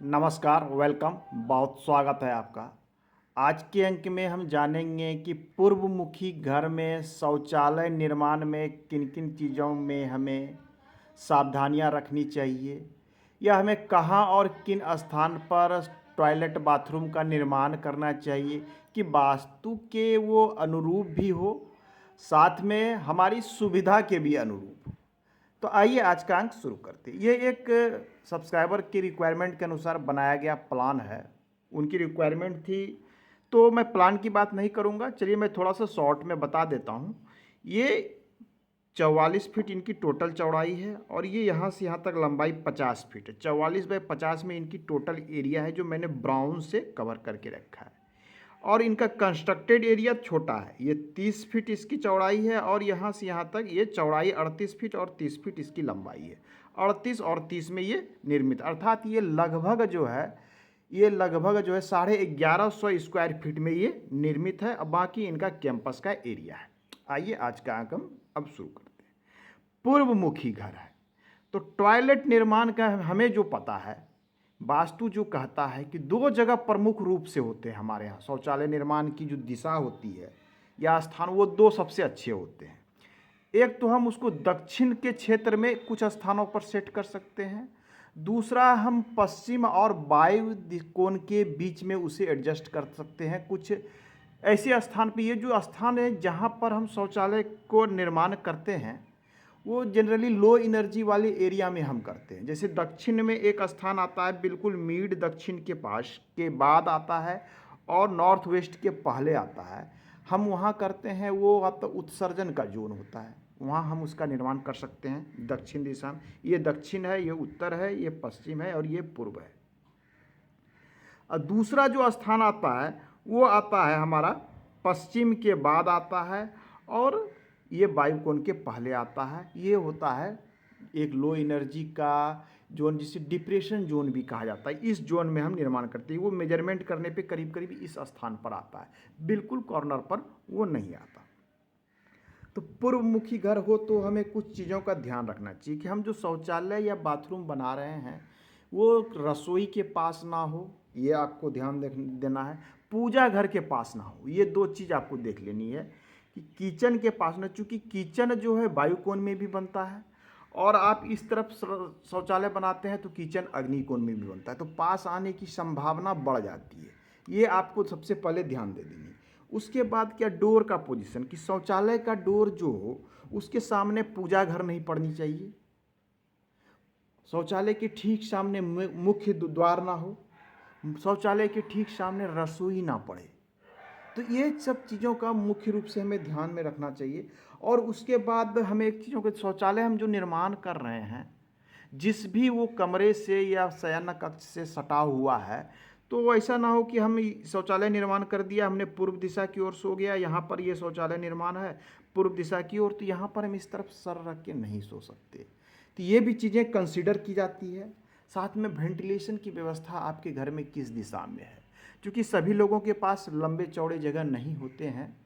नमस्कार, वेलकम, बहुत स्वागत है आपका। आज के अंक में हम जानेंगे कि पूर्वमुखी घर में शौचालय निर्माण में किन-किन चीज़ों में हमें सावधानियां रखनी चाहिए या हमें कहां और किन स्थान पर टॉयलेट बाथरूम का निर्माण करना चाहिए कि वास्तु के वो अनुरूप भी हो, साथ में हमारी सुविधा के भी अनुरूप हो। तो आइए आज का अंक शुरू करते हैं। ये एक सब्सक्राइबर की रिक्वायरमेंट के अनुसार बनाया गया प्लान है। उनकी रिक्वायरमेंट थी, तो मैं प्लान की बात नहीं करूँगा। चलिए मैं थोड़ा सा शॉर्ट में बता देता हूँ। ये 44 फीट इनकी टोटल चौड़ाई है और ये यहाँ से यहाँ तक लंबाई 50 फीट है। 44 बाई 50 में इनकी टोटल एरिया है जो मैंने ब्राउन से कवर करके रखा है। और इनका कंस्ट्रक्टेड एरिया छोटा है। ये 30 फीट इसकी चौड़ाई है और यहाँ से यहाँ तक ये चौड़ाई 38 फीट और 30 फीट इसकी लंबाई है। 38 और 30 में ये निर्मित, अर्थात ये लगभग जो है 1150 स्क्वायर फीट में ये निर्मित है। अब बाकी इनका कैंपस का एरिया है। आइए आज का अंक हम अब शुरू करते हैं। पूर्वमुखी घर है तो टॉयलेट निर्माण का हमें जो पता है, वास्तु जो कहता है कि दो जगह प्रमुख रूप से होते हैं हमारे यहाँ शौचालय निर्माण की जो दिशा होती है या स्थान, वो दो सबसे अच्छे होते हैं। एक तो हम उसको दक्षिण के क्षेत्र में कुछ स्थानों पर सेट कर सकते हैं, दूसरा हम पश्चिम और वायु कोण के बीच में उसे एडजस्ट कर सकते हैं। कुछ ऐसे स्थान पे, ये जो स्थान है जहाँ पर हम शौचालय को निर्माण करते हैं वो जनरली लो एनर्जी वाले एरिया में हम करते हैं। जैसे दक्षिण में एक स्थान आता है, बिल्कुल मिड दक्षिण के पास के बाद आता है और नॉर्थ वेस्ट के पहले आता है, हम वहाँ करते हैं। वो आपका उत्सर्जन का जोन होता है, वहाँ हम उसका निर्माण कर सकते हैं दक्षिण दिशा में। ये दक्षिण है, ये उत्तर है, ये पश्चिम है और ये पूर्व है। और दूसरा जो स्थान आता है वो आता है हमारा पश्चिम के बाद आता है और ये वायु कोण के पहले आता है। ये होता है एक लो एनर्जी का जोन, जिसे डिप्रेशन जोन भी कहा जाता है। इस जोन में हम निर्माण करते हैं। वो मेजरमेंट करने पे करीब करीब इस स्थान पर आता है, बिल्कुल कॉर्नर पर वो नहीं आता। तो पूर्वमुखी घर हो तो हमें कुछ चीज़ों का ध्यान रखना चाहिए कि हम जो शौचालय या बाथरूम बना रहे हैं वो रसोई के पास ना हो, ये आपको ध्यान देना है। पूजा घर के पास ना हो, ये दो चीज़ आपको देख लेनी है कि किचन के पास ना, चूँकि किचन जो है वायुकोण में भी बनता है और आप इस तरफ शौचालय बनाते हैं तो किचन अग्निकोण में भी बनता है, तो पास आने की संभावना बढ़ जाती है। ये आपको सबसे पहले ध्यान दे देनी है। उसके बाद क्या, डोर का पोजीशन, कि शौचालय का डोर जो हो उसके सामने पूजा घर नहीं पड़नी चाहिए। शौचालय के ठीक सामने मुख्य द्वार ना हो, शौचालय के ठीक सामने रसोई ना पड़े। तो ये सब चीज़ों का मुख्य रूप से हमें ध्यान में रखना चाहिए। और उसके बाद हमें एक चीज़ों के, शौचालय हम जो निर्माण कर रहे हैं जिस भी वो कमरे से या शयन कक्ष से सटा हुआ है, तो ऐसा ना हो कि हम शौचालय निर्माण कर दिया, हमने पूर्व दिशा की ओर सो गया, यहाँ पर ये शौचालय निर्माण है पूर्व दिशा की ओर, तो यहाँ पर हम इस तरफ सर रख के नहीं सो सकते। तो ये भी चीज़ें कंसिडर की जाती है। साथ में वेंटिलेशन की व्यवस्था आपके घर में किस दिशा में है, क्योंकि सभी लोगों के पास लंबे चौड़े जगह नहीं होते हैं,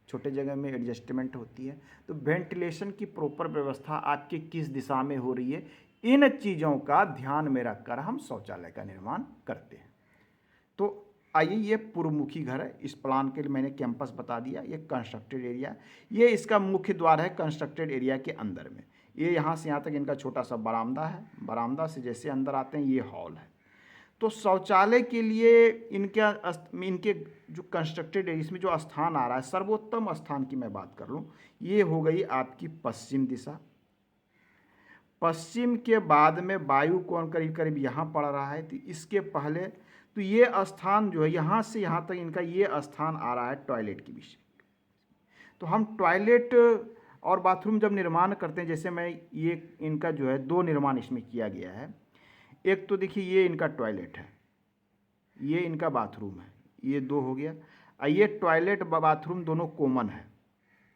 छोटे जगह में एडजस्टमेंट होती है। तो वेंटिलेशन की प्रॉपर व्यवस्था आपके किस दिशा में हो रही है, इन चीज़ों का ध्यान में रखकर हम शौचालय का निर्माण करते हैं। तो आइए, ये पूर्वमुखी घर है। इस प्लान के लिए मैंने कैंपस बता दिया, ये कंस्ट्रक्टेड एरिया, ये इसका मुख्य द्वार है कंस्ट्रक्टेड एरिया के अंदर में। ये यहाँ से यहाँ तक इनका छोटा सा बरामदा है, बरामदा से जैसे अंदर आते हैं ये हॉल है। तो शौचालय के लिए इनके जो कंस्ट्रक्टेड है, इसमें जो स्थान आ रहा है, सर्वोत्तम स्थान की मैं बात कर लूँ, ये हो गई आपकी पश्चिम दिशा। पश्चिम के बाद में वायु कोण करीब करीब यहाँ पड़ रहा है, तो इसके पहले तो ये स्थान जो है यहाँ से यहाँ तक इनका ये स्थान आ रहा है टॉयलेट के विषय। तो हम टॉयलेट और बाथरूम जब निर्माण करते हैं, जैसे मैं ये इनका जो है दो निर्माण इसमें किया गया है। एक तो देखिए ये इनका टॉयलेट है, ये इनका बाथरूम है, ये दो हो गया। ये टॉयलेट बाथरूम दोनों कॉमन है,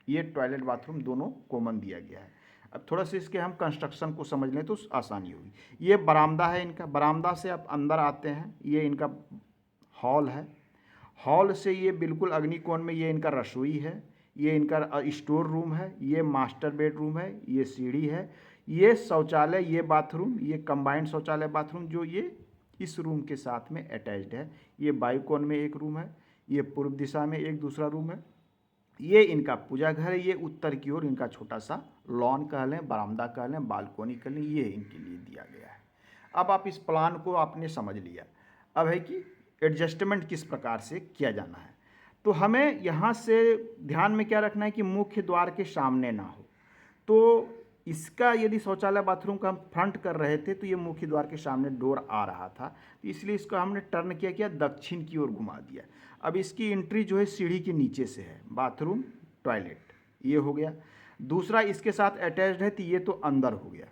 ये टॉयलेट बाथरूम दोनों कॉमन दिया गया है। अब थोड़ा सा इसके हम कंस्ट्रक्शन को समझ लें तो आसानी होगी। ये बरामदा है इनका, बरामदा से आप अंदर आते हैं, ये इनका हॉल है। हॉल से ये बिल्कुल अग्निकोण में ये इनका रसोई है, ये इनका स्टोर रूम है, ये मास्टर बेडरूम है, ये सीढ़ी है, ये शौचालय, ये बाथरूम, ये कंबाइंड शौचालय बाथरूम जो ये इस रूम के साथ में अटैच्ड है। ये बायुकोण में एक रूम है, ये पूर्व दिशा में एक दूसरा रूम है, ये इनका पूजा घर है, ये उत्तर की ओर इनका छोटा सा लॉन कह लें, बरामदा कह लें, बालकोनी कह लें, ये इनके लिए दिया गया है। अब आप इस प्लान को आपने समझ लिया। अब है कि एडजस्टमेंट किस प्रकार से किया जाना है। तो हमें यहाँ से ध्यान में क्या रखना है कि मुख्य द्वार के सामने ना हो। तो इसका यदि शौचालय बाथरूम का हम फ्रंट कर रहे थे तो ये मुख्य द्वार के सामने डोर आ रहा था, तो इसलिए इसको हमने टर्न किया दक्षिण की ओर घुमा दिया। अब इसकी एंट्री जो है सीढ़ी के नीचे से है, बाथरूम टॉयलेट ये हो गया। दूसरा इसके साथ अटैच्ड है तो ये तो अंदर हो गया।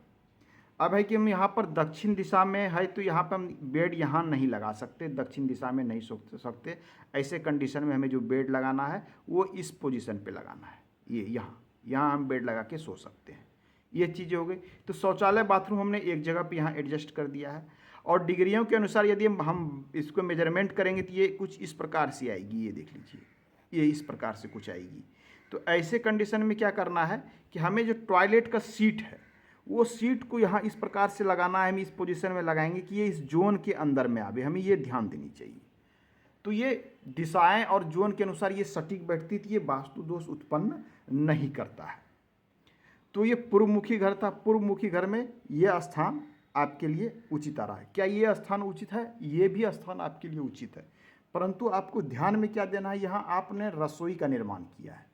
अब है कि हम यहाँ पर दक्षिण दिशा में है तो यहाँ पर हम बेड यहाँ नहीं लगा सकते, दक्षिण दिशा में नहीं सो सकते। ऐसे कंडीशन में हमें जो बेड लगाना है वो इस पोजीशन पे लगाना है, ये यहाँ हम बेड लगा के सो सकते हैं। ये चीज़ें हो गई। तो शौचालय बाथरूम हमने एक जगह पे यहाँ एडजस्ट कर दिया है। और डिग्रियों के अनुसार यदि हम इसको मेजरमेंट करेंगे तो ये कुछ इस प्रकार से आएगी, ये देख लीजिए, ये इस प्रकार से कुछ आएगी। तो ऐसे कंडीशन में क्या करना है कि हमें जो टॉयलेट का सीट है वो सीट को यहाँ इस प्रकार से लगाना है। हम इस पोजीशन में लगाएंगे कि ये इस जोन के अंदर में आवे, हमें ये ध्यान देनी चाहिए। तो ये दिशाएं और जोन के अनुसार ये सटीक बैठती थी, ये वास्तु दोष उत्पन्न नहीं करता है। तो ये पूर्वमुखी घर था। पूर्वमुखी घर में ये स्थान आपके लिए उचित आ रहा है। क्या ये स्थान उचित है? ये भी स्थान आपके लिए उचित है, परंतु आपको ध्यान में क्या देना है, यहाँ आपने रसोई का निर्माण किया है,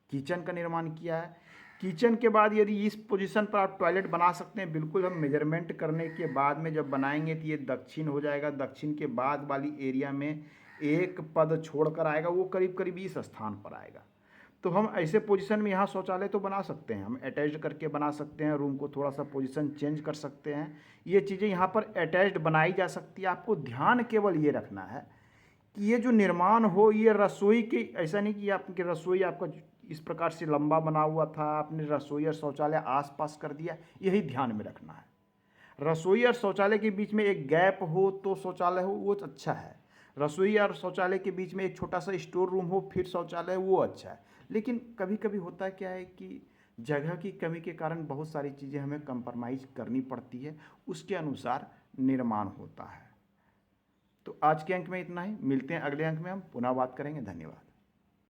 किचन का निर्माण किया है। किचन के बाद यदि इस पोजीशन पर आप टॉयलेट बना सकते हैं, बिल्कुल हम मेजरमेंट करने के बाद में जब बनाएंगे तो ये दक्षिण हो जाएगा। दक्षिण के बाद वाली एरिया में एक पद छोड़कर आएगा, वो करीब करीब इस स्थान पर आएगा। तो हम ऐसे पोजीशन में यहाँ शौचालय तो बना सकते हैं, हम अटैच्ड करके बना सकते हैं, रूम को थोड़ा सा पोजीशन चेंज कर सकते हैं। ये चीज़ें यहाँ पर अटैच्ड बनाई जा सकती है। आपको ध्यान केवल ये रखना है कि ये जो निर्माण हो ये रसोई की, ऐसा नहीं कि आपकी रसोई आपका इस प्रकार से लंबा बना हुआ था, आपने रसोई और शौचालय आसपास कर दिया, यही ध्यान में रखना है। रसोई और शौचालय के बीच में एक गैप हो तो शौचालय हो वो अच्छा है, रसोई और शौचालय के बीच में एक छोटा सा स्टोर रूम हो फिर शौचालय, वो अच्छा है। लेकिन कभी कभी होता क्या है कि जगह की कमी के कारण बहुत सारी चीज़ें हमें कंप्रोमाइज़ करनी पड़ती है, उसके अनुसार निर्माण होता है। तो आज के अंक में इतना ही, मिलते हैं अगले अंक में, हम पुनः बात करेंगे। धन्यवाद।